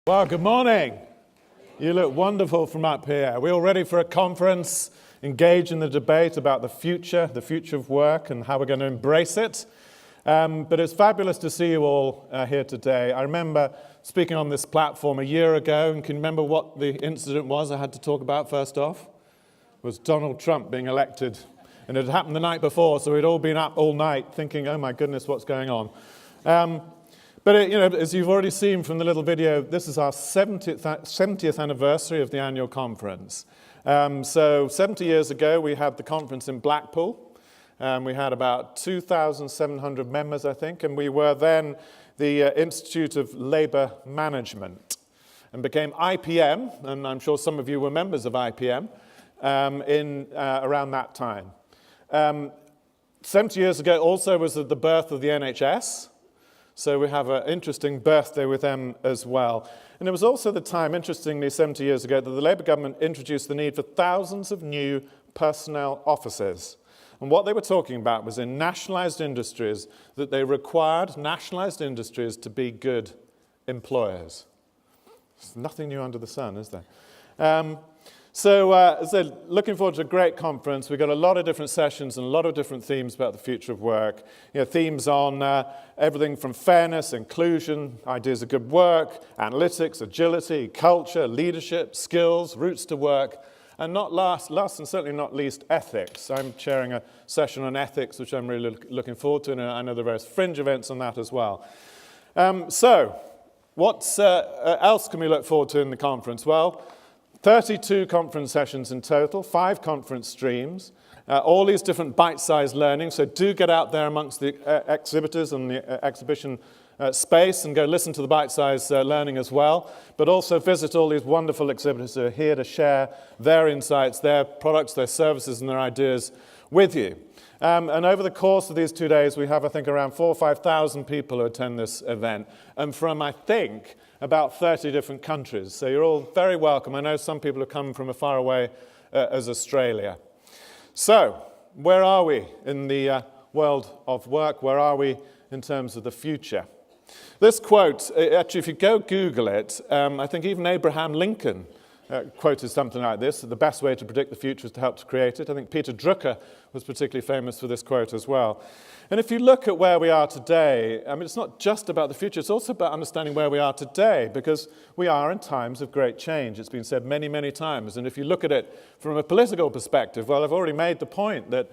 Well, good morning. You look wonderful from up here. Are we all ready for a conference, engage in the debate about the future of work and how we're going to embrace it? But it's fabulous to see you all here today. I remember speaking on this platform a year ago, and can you remember what the incident was I had to talk about first off? It was Donald Trump being elected. And it had happened the night before, so we'd all been up all night thinking, oh my goodness, what's going on? But as you've already seen from the little video, this is our 70th anniversary of the annual conference. So 70 years ago, we had the conference in Blackpool. We had about 2,700 members, I think, and we were then the Institute of Labour Management and became IPM, and I'm sure some of you were members of IPM around that time. 70 years ago also was the birth of the NHS. So we have an interesting birthday with them as well. And it was also the time, interestingly, 70 years ago, that the Labour government introduced the need for thousands of new personnel officers. And what they were talking about was in nationalised industries, that they required nationalised industries to be good employers. There's nothing new under the sun, is there? So looking forward to a great conference. We've got a lot of different sessions and a lot of different themes about the future of work. Themes on everything from fairness, inclusion, ideas of good work, analytics, agility, culture, leadership, skills, routes to work, and not last and certainly not least, ethics. I'm chairing a session on ethics, which I'm really looking forward to, and I know there are various fringe events on that as well. So what else can we look forward to in the conference? Well, 32 conference sessions in total, 5 conference streams, all these different bite-sized learning. So do get out there amongst the exhibitors and the exhibition space and go listen to the bite-sized learning as well. But also visit all these wonderful exhibitors who are here to share their insights, their products, their services, and their ideas with you. And over the course of these 2 days, we have, I think, around 4,000 or 5,000 people who attend this event. And from, I think, about 30 different countries. So you're all very welcome. I know some people have come from as far away as Australia. So where are we in the world of work? Where are we in terms of the future? This quote, actually, if you go Google it, I think even Abraham Lincoln quoted something like this: the best way to predict the future is to help to create it. I think Peter Drucker was particularly famous for this quote as well. And if you look at where we are today, I mean, it's not just about the future, it's also about understanding where we are today, because we are in times of great change. It's been said many, many times. And if you look at it from a political perspective, well, I've already made the point that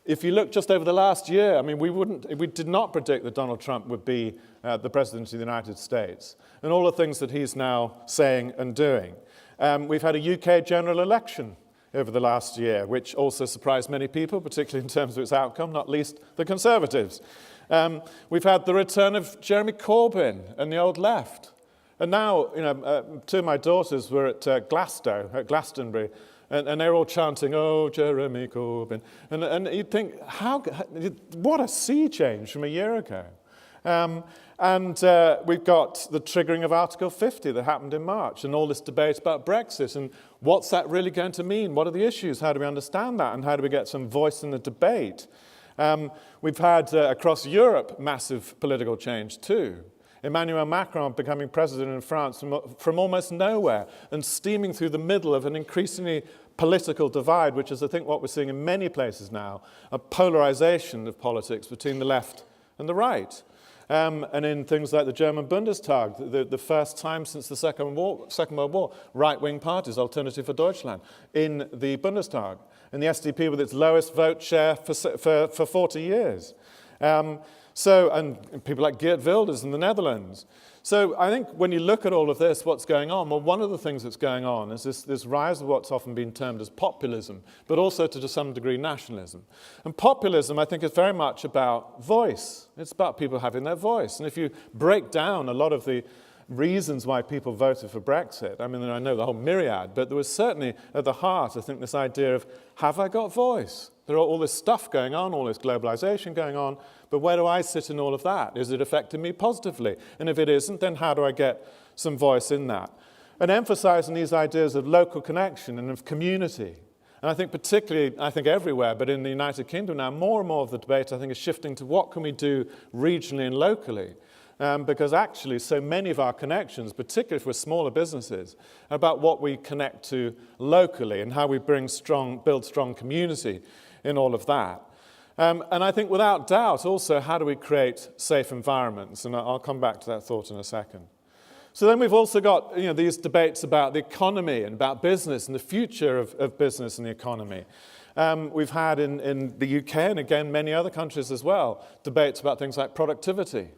if you look just over the last year, I mean, we did not predict that Donald Trump would be the President of the United States, and all the things that he's now saying and doing. We've had a UK general election over the last year, which also surprised many people, particularly in terms of its outcome, not least the Conservatives. We've had the return of Jeremy Corbyn and the old left. And now, 2 of my daughters were at Glastonbury, and they're all chanting, "Oh, Jeremy Corbyn." And you'd think, what a sea change from a year ago. And we've got the triggering of Article 50 that happened in March, and all this debate about Brexit, and what's that really going to mean? What are the issues? How do we understand that? And how do we get some voice in the debate? We've had, across Europe, massive political change too. Emmanuel Macron becoming president in France from almost nowhere and steaming through the middle of an increasingly political divide, which is, I think, what we're seeing in many places now, a polarization of politics between the left and the right. And in things like the German Bundestag, the first time since the Second World War, right-wing parties, Alternative for Deutschland, in the Bundestag, and the SDP with its lowest vote share for 40 years. And people like Geert Wilders in the Netherlands. So I think when you look at all of this, what's going on? Well, one of the things that's going on is this rise of what's often been termed as populism, but also to some degree nationalism. And populism, I think, is very much about voice. It's about people having their voice. And if you break down a lot of the reasons why people voted for Brexit, I mean, I know the whole myriad, but there was certainly at the heart, I think, this idea of, have I got voice? There are all this stuff going on, all this globalization going on, but where do I sit in all of that? Is it affecting me positively? And if it isn't, then how do I get some voice in that? And emphasizing these ideas of local connection and of community. And I think particularly, everywhere, but in the United Kingdom now, more and more of the debate, I think, is shifting to what can we do regionally and locally. because actually so many of our connections, particularly if we're smaller businesses, are about what we connect to locally and how we build strong community in all of that. And I think without doubt also, how do we create safe environments? And I'll come back to that thought in a second. So then we've also got these debates about the economy and about business and the future of business and the economy. We've had in the UK and again many other countries as well, debates about things like productivity.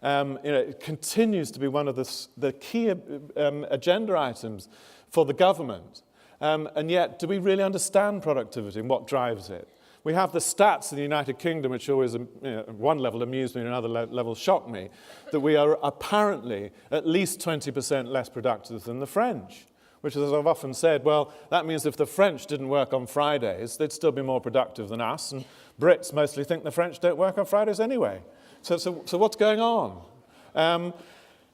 It continues to be one of the key agenda items for the government. And yet, do we really understand productivity and what drives it? We have the stats in the United Kingdom, which always, at one level amused me, and another level shocked me, that we are apparently at least 20% less productive than the French, which, as I've often said, well, that means if the French didn't work on Fridays, they'd still be more productive than us, and Brits mostly think the French don't work on Fridays anyway. So what's going on?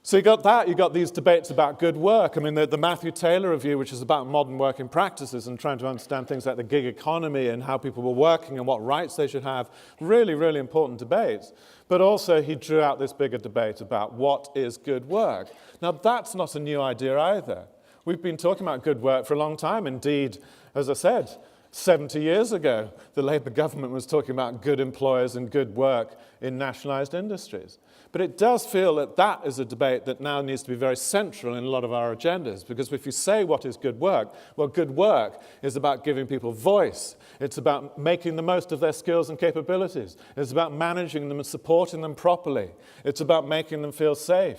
So you got that, you got these debates about good work. I mean, the Matthew Taylor Review, which is about modern working practices and trying to understand things like the gig economy and how people were working and what rights they should have, really, really important debates. But also he drew out this bigger debate about what is good work. Now, that's not a new idea either. We've been talking about good work for a long time. Indeed, as I said, 70 years ago, the Labour government was talking about good employers and good work in nationalised industries. But it does feel that that is a debate that now needs to be very central in a lot of our agendas, because if you say what is good work, well, good work is about giving people voice. It's about making the most of their skills and capabilities. It's about managing them and supporting them properly. It's about making them feel safe.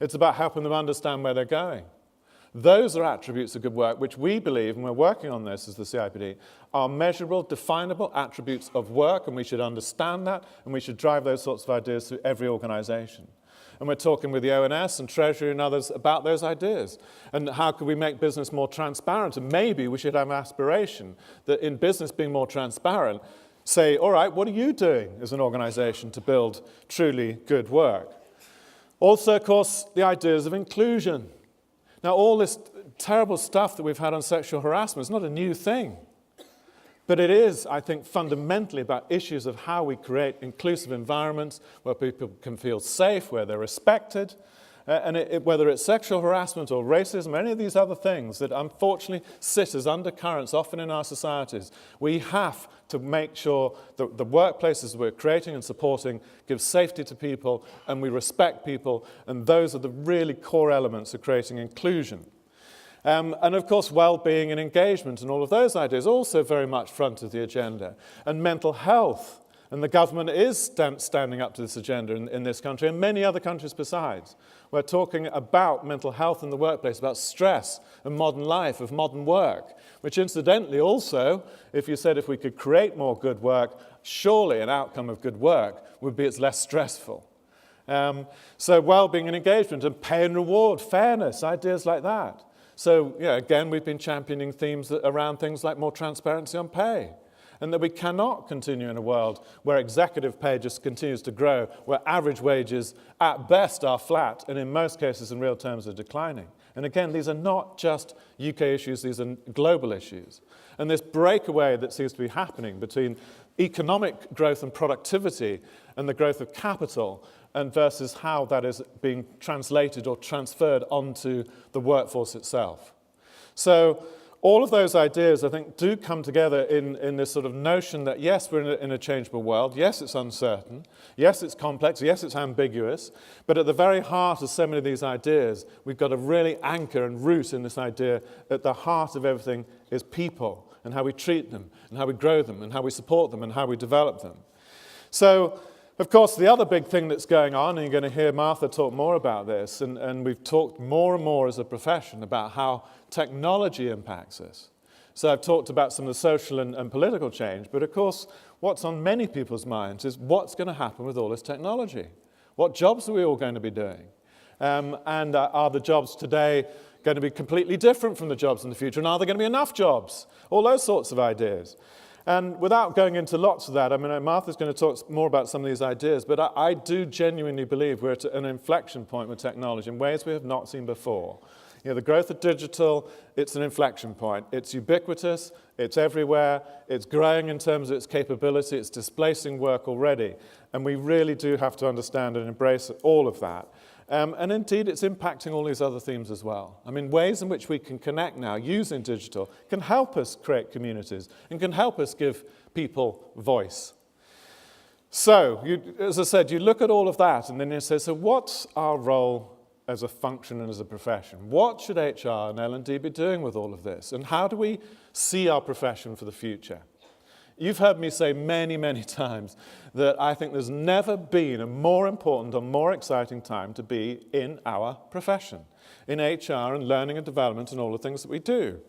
It's about helping them understand where they're going. Those are attributes of good work which we believe, and we're working on this as the CIPD, are measurable, definable attributes of work, and we should understand that, and we should drive those sorts of ideas through every organisation. And we're talking with the ONS and Treasury and others about those ideas. And how could we make business more transparent? And maybe we should have an aspiration that in business being more transparent, say, all right, what are you doing as an organisation to build truly good work? Also, of course, the ideas of inclusion. Now, all this terrible stuff that we've had on sexual harassment is not a new thing. But it is, I think, fundamentally about issues of how we create inclusive environments where people can feel safe, where they're respected, and whether it's sexual harassment or racism or any of these other things that unfortunately sit as undercurrents often in our societies, we have to make sure that the workplaces we're creating and supporting give safety to people and we respect people, and those are the really core elements of creating inclusion. And of course, well-being and engagement and all of those ideas also very much front of the agenda. And mental health, and the government is standing up to this agenda in this country and many other countries besides. We're talking about mental health in the workplace, about stress and modern life, of modern work, which incidentally also, if you said if we could create more good work, surely an outcome of good work would be it's less stressful. So well-being and engagement and pay and reward, fairness, ideas like that. So, again, we've been championing themes around things like more transparency on pay, and that we cannot continue in a world where executive pay just continues to grow, where average wages at best are flat, and in most cases in real terms are declining. And again, these are not just UK issues, these are global issues. And this breakaway that seems to be happening between economic growth and productivity and the growth of capital and versus how that is being translated or transferred onto the workforce itself. So all of those ideas, I think, do come together in this sort of notion that, yes, we're in a changeable world, yes, it's uncertain, yes, it's complex, yes, it's ambiguous, but at the very heart of so many of these ideas, we've got to really anchor and root in this idea that the heart of everything is people and how we treat them and how we grow them and how we support them and how we develop them. So, of course, the other big thing that's going on, and you're going to hear Martha talk more about this, and we've talked more and more as a profession about how technology impacts us. So I've talked about some of the social and political change, but of course, what's on many people's minds is what's going to happen with all this technology? What jobs are we all going to be doing? And are the jobs today going to be completely different from the jobs in the future? And are there going to be enough jobs? All those sorts of ideas. And without going into lots of that, I mean, Martha's going to talk more about some of these ideas, but I do genuinely believe we're at an inflection point with technology in ways we have not seen before. You know, the growth of digital, it's an inflection point. It's ubiquitous, it's everywhere, it's growing in terms of its capability, it's displacing work already. And we really do have to understand and embrace all of that. And indeed, it's impacting all these other themes as well. I mean, ways in which we can connect now using digital can help us create communities and can help us give people voice. So, as I said, you look at all of that and then you say, so what's our role as a function and as a profession? What should HR and L&D be doing with all of this? And how do we see our profession for the future? You've heard me say many, many times that I think there's never been a more important or more exciting time to be in our profession, in HR and learning and development and all the things that we do.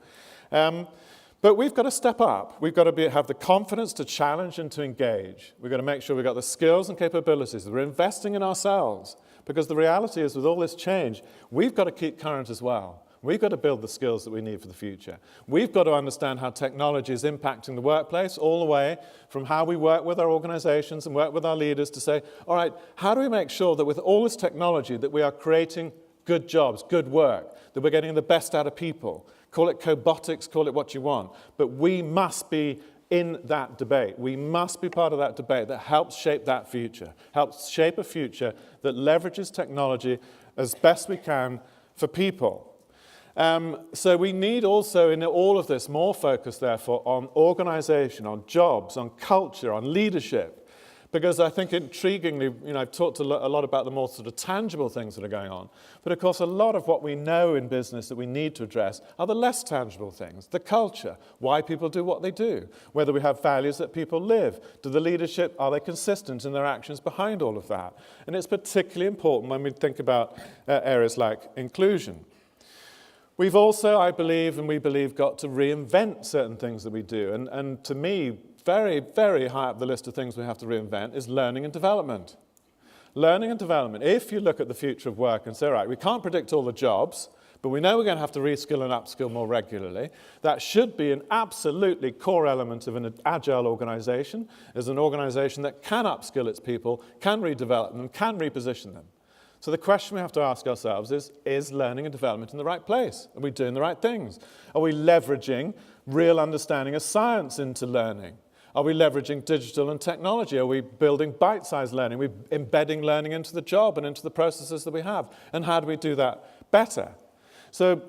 But we've got to step up. We've got to have the confidence to challenge and to engage. We've got to make sure we've got the skills and capabilities, that we're investing in ourselves. Because the reality is, with all this change, we've got to keep current as well. We've got to build the skills that we need for the future. We've got to understand how technology is impacting the workplace, all the way from how we work with our organizations and work with our leaders to say, all right, how do we make sure that with all this technology that we are creating good jobs, good work, that we're getting the best out of people? Call it cobotics, call it what you want. But we must be in that debate. We must be part of that debate that helps shape that future, helps shape a future that leverages technology as best we can for people. So we need also in all of this more focus, therefore, on organization, on jobs, on culture, on leadership. Because I think intriguingly, I've talked a lot about the more sort of tangible things that are going on. But of course, a lot of what we know in business that we need to address are the less tangible things. The culture, why people do what they do, whether we have values that people live. Do the leadership, are they consistent in their actions behind all of that? And it's particularly important when we think about areas like inclusion. We've also, I believe, and we believe, got to reinvent certain things that we do. And to me, very, very high up the list of things we have to reinvent is learning and development. Learning and development. If you look at the future of work and say, all right, we can't predict all the jobs, but we know we're going to have to reskill and upskill more regularly, that should be an absolutely core element of an agile organization, as an organization that can upskill its people, can redevelop them, can reposition them. So the question we have to ask ourselves is learning and development in the right place? Are we doing the right things? Are we leveraging real understanding of science into learning? Are we leveraging digital and technology? Are we building bite-sized learning? Are we embedding learning into the job and into the processes that we have? And how do we do that better? So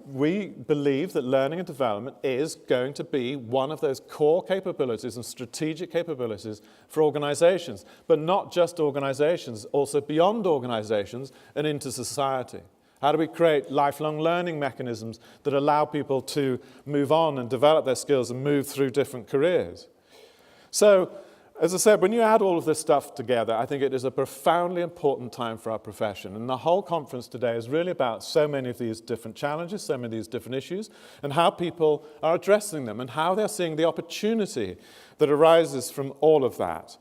we believe that learning and development is going to be one of those core capabilities and strategic capabilities for organizations, but not just organizations, also beyond organizations and into society. How do we create lifelong learning mechanisms that allow people to move on and develop their skills and move through different careers? So, as I said, when you add all of this stuff together, I think it is a profoundly important time for our profession. And the whole conference today is really about so many of these different challenges, so many of these different issues, and how people are addressing them and how they're seeing the opportunity that arises from all of that.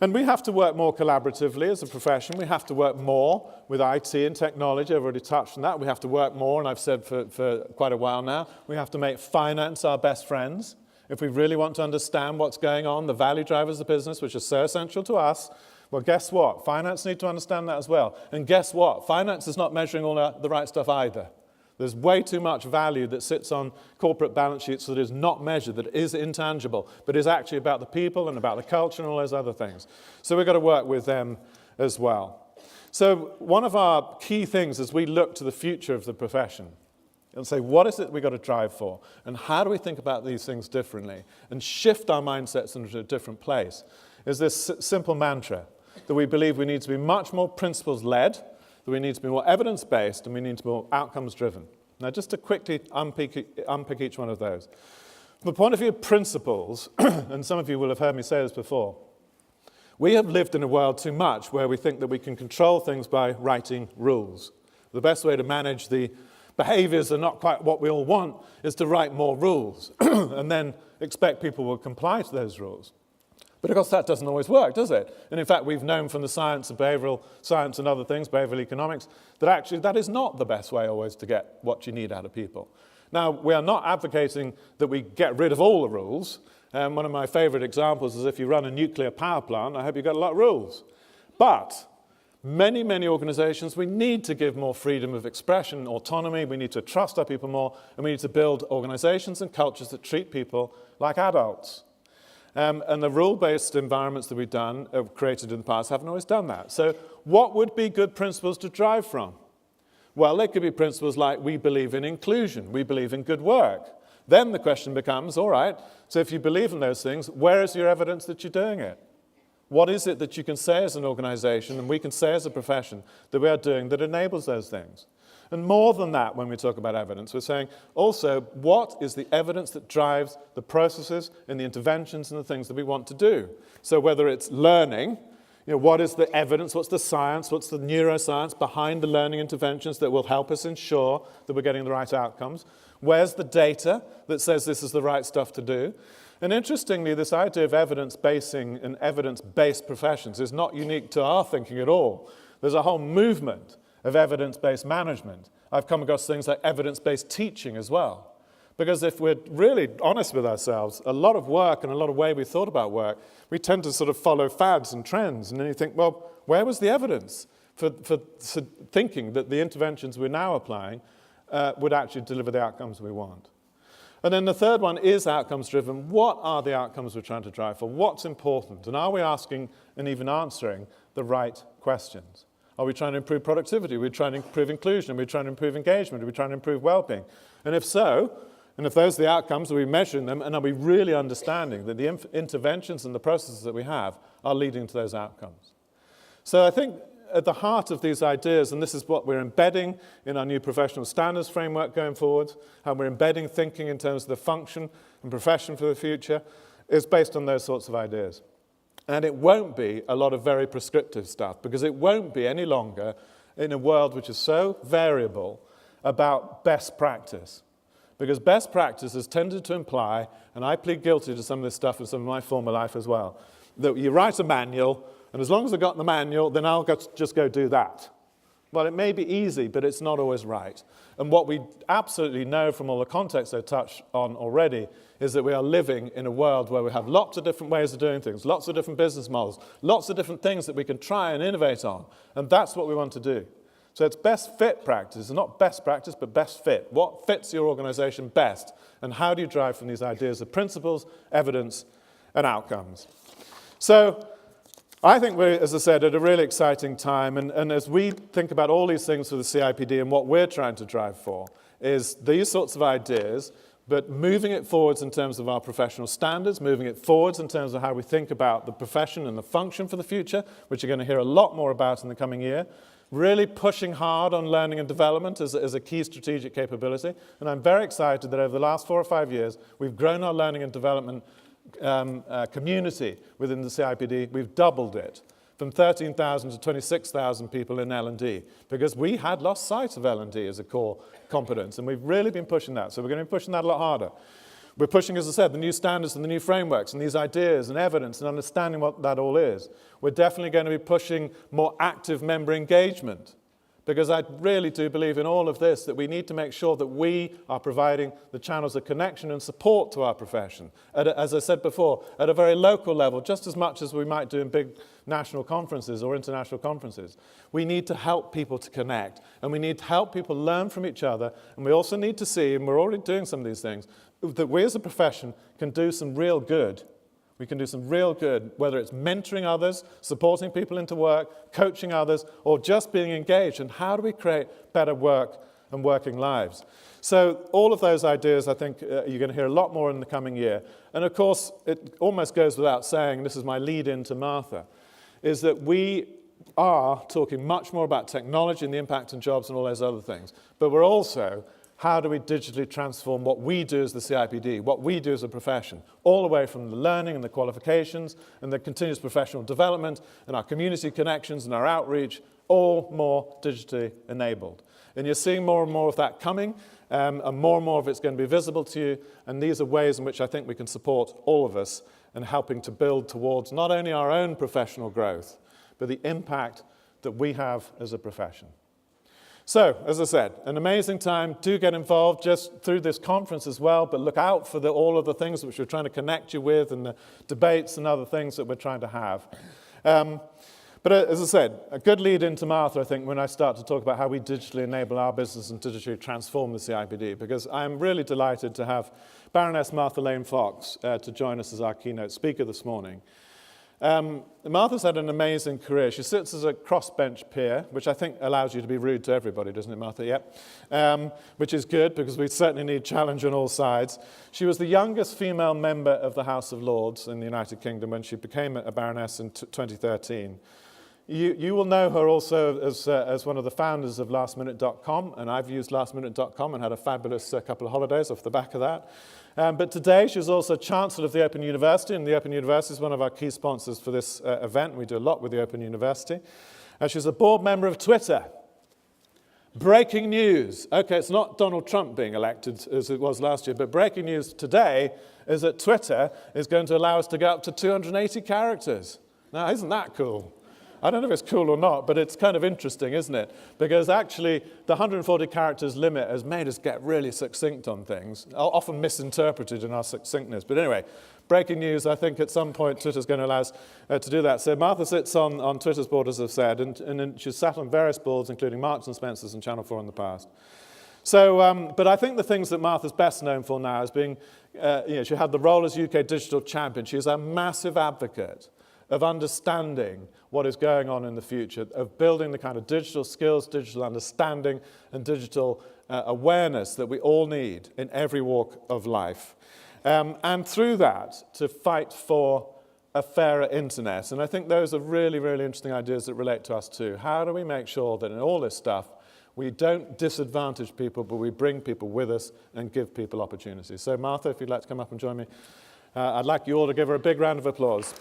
And we have to work more collaboratively as a profession. We have to work more with IT and technology. I've already touched on that. We have to work more, and I've said for quite a while now, we have to make finance our best friends. If we really want to understand what's going on, the value drivers of business, which are so essential to us, well, guess what? Finance need to understand that as well. And guess what? Finance is not measuring all the right stuff either. There's way too much value that sits on corporate balance sheets that is not measured, that is intangible, but is actually about the people and about the culture and all those other things. So we've got to work with them as well. So one of our key things as we look to the future of the profession and say, what is it we've got to drive for? And how do we think about these things differently and shift our mindsets into a different place? Is this simple mantra that we believe we need to be much more principles-led, that we need to be more evidence-based, and we need to be more outcomes-driven. Now, just to quickly unpick each one of those. From the point of view of principles, and some of you will have heard me say this before, we have lived in a world too much where we think that we can control things by writing rules. The best way to manage the behaviors are not quite what we all want is to write more rules and then expect people will comply to those rules. But of course that doesn't always work, does it? And in fact we've known from the science of behavioral science and other things, behavioral economics, that actually that is not the best way always to get what you need out of people. Now we are not advocating that we get rid of all the rules. One of my favorite examples is if you run a nuclear power plant, I hope you've got a lot of rules. But Many, many organizations, we need to give more freedom of expression, autonomy, we need to trust our people more, and we need to build organizations and cultures that treat people like adults. And the rule-based environments that we've created in the past haven't always done that. So what would be good principles to drive from? Well, they could be principles like we believe in inclusion, we believe in good work. Then the question becomes, all right, so if you believe in those things, where is your evidence that you're doing it? What is it that you can say as an organization and we can say as a profession that we are doing that enables those things? And more than that, when we talk about evidence, we're saying also, what is the evidence that drives the processes and the interventions and the things that we want to do? So whether it's learning, what is the evidence, what's the science, what's the neuroscience behind the learning interventions that will help us ensure that we're getting the right outcomes? Where's the data that says this is the right stuff to do? And interestingly, this idea of evidence-basing and evidence-based professions is not unique to our thinking at all. There's a whole movement of evidence-based management. I've come across things like evidence-based teaching as well. Because if we're really honest with ourselves, a lot of work and a lot of way we thought about work, we tend to sort of follow fads and trends. And then you think, well, where was the evidence for thinking that the interventions we're now applying would actually deliver the outcomes we want? And then the third one is outcomes-driven. What are the outcomes we're trying to drive for? What's important? And are we asking and even answering the right questions? Are we trying to improve productivity? Are we trying to improve inclusion? Are we trying to improve engagement? Are we trying to improve well-being? And if so, and if those are the outcomes, are we measuring them? And are we really understanding that the interventions and the processes that we have are leading to those outcomes? So I think at the heart of these ideas, and this is what we're embedding in our new professional standards framework going forward, how we're embedding thinking in terms of the function and profession for the future, is based on those sorts of ideas. And it won't be a lot of very prescriptive stuff, because it won't be any longer in a world which is so variable about best practice. Because best practice has tended to imply, and I plead guilty to some of this stuff in some of my former life as well, that you write a manual, and as long as I've got the manual, then I'll just go do that. Well, it may be easy, but it's not always right. And what we absolutely know from all the context I touched on already is that we are living in a world where we have lots of different ways of doing things, lots of different business models, lots of different things that we can try and innovate on. And that's what we want to do. So it's best fit practice, not best practice, but best fit. What fits your organization best? And how do you drive from these ideas of principles, evidence, and outcomes? So I think we're, as I said, at a really exciting time. And as we think about all these things for the CIPD and what we're trying to drive for is these sorts of ideas, but moving it forwards in terms of our professional standards, moving it forwards in terms of how we think about the profession and the function for the future, which you're going to hear a lot more about in the coming year. Really pushing hard on learning and development as a key strategic capability. And I'm very excited that over the last 4 or 5 years, we've grown our learning and development community within the CIPD. We've doubled it from 13,000 to 26,000 people in L&D, because we had lost sight of L&D as a core competence, and we've really been pushing that. So we're going to be pushing that a lot harder. We're pushing, as I said, the new standards and the new frameworks and these ideas and evidence and understanding what that all is. We're definitely going to be pushing more active member engagement, because I really do believe in all of this, that we need to make sure that we are providing the channels of connection and support to our profession, as I said before, at a very local level, just as much as we might do in big national conferences or international conferences. We need to help people to connect, and we need to help people learn from each other, and we also need to see, and we're already doing some of these things, that we as a profession can do some real good. We can do some real good, whether it's mentoring others, supporting people into work, coaching others, or just being engaged. And how do we create better work and working lives? So all of those ideas, I think, you're going to hear a lot more in the coming year. And of course, it almost goes without saying, this is my lead-in to Martha, is that we are talking much more about technology and the impact on jobs and all those other things. But we're also, how do we digitally transform what we do as the CIPD, what we do as a profession, all the way from the learning and the qualifications and the continuous professional development and our community connections and our outreach, all more digitally enabled. And you're seeing more and more of that coming, and more of it's going to be visible to you, and these are ways in which I think we can support all of us in helping to build towards not only our own professional growth, but the impact that we have as a profession. So, as I said, an amazing time. Do get involved just through this conference as well, but look out for all of the things which we're trying to connect you with and the debates and other things that we're trying to have. But as I said, a good lead into Martha, I think, when I start to talk about how we digitally enable our business and digitally transform the CIPD, because I'm really delighted to have Baroness Martha Lane Fox to join us as our keynote speaker this morning. Martha's had an amazing career. She sits as a crossbench peer, which I think allows you to be rude to everybody, doesn't it, Martha? Yep. Which is good, because we certainly need challenge on all sides. She was the youngest female member of the House of Lords in the United Kingdom when she became a baroness in 2013. You will know her also as one of the founders of lastminute.com, and I've used lastminute.com and had a fabulous couple of holidays off the back of that. But today she's also Chancellor of the Open University, and the Open University is one of our key sponsors for this event. We do a lot with the Open University. She's a board member of Twitter. Breaking news. Okay, it's not Donald Trump being elected as it was last year, but breaking news today is that Twitter is going to allow us to go up to 280 characters. Now, isn't that cool? I don't know if it's cool or not, but it's kind of interesting, isn't it? Because actually, the 140 characters limit has made us get really succinct on things, often misinterpreted in our succinctness. But anyway, breaking news, I think at some point Twitter's going to allow us to do that. So Martha sits on Twitter's board, as I've said, and she's sat on various boards, including Marks and Spencer's and Channel 4 in the past. So, but I think the things that Martha's best known for now is being, she had the role as UK digital champion. She's a massive advocate of understanding what is going on in the future, of building the kind of digital skills, digital understanding, and digital awareness that we all need in every walk of life. And through that, to fight for a fairer internet. And I think those are really, really interesting ideas that relate to us too. How do we make sure that in all this stuff, we don't disadvantage people, but we bring people with us and give people opportunities? So Martha, if you'd like to come up and join me, I'd like you all to give her a big round of applause.